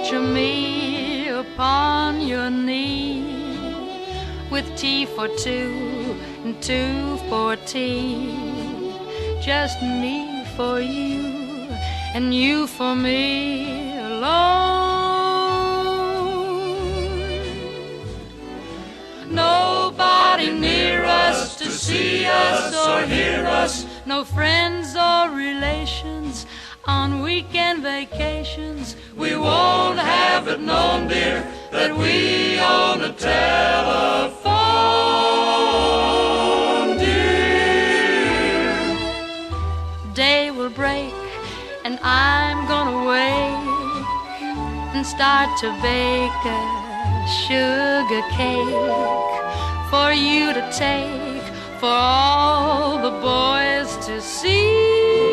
Picture me upon your knee, with tea for two and two for tea. Just me for you and you for me alone. Nobody near us to see us or hear us, no friends or relations on weekend vacations. We won't have it known, dear, that we own a telephone, dear. Day will break and I'm gonna wake and start to bake a sugar cake for you to take, for all the boys to see.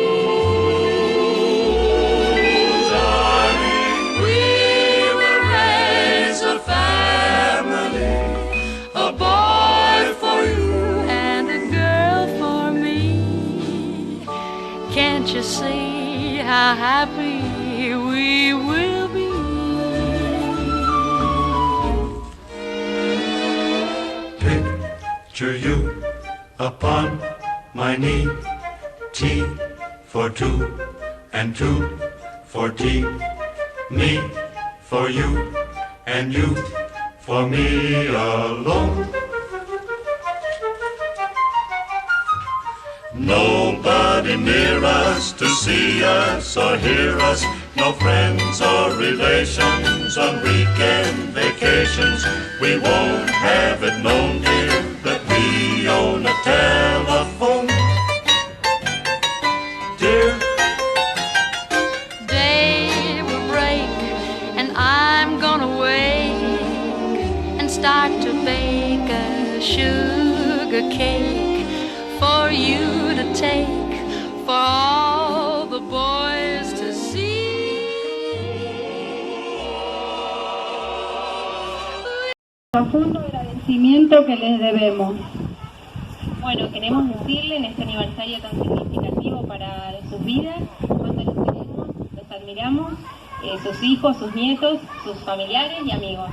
Can't you see how happy we will be? Picture you upon my knee, tea for two and two for tea. Me for you and you for me alone. Nobody near us to see us or hear us, no friends or relations on weekend vacations. We won't have it known, dear, that we own a telephone, dear. Day will break and I'm gonna wake and start to bake a sugar cake for you to take, for all the boys to see. Profundo agradecimiento que les debemos. Bueno, queremos decirle en este aniversario tan significativo para sus vidas cuánto los queremos, los admiramos, sus hijos, sus nietos, sus familiares y amigos.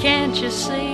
Can't you see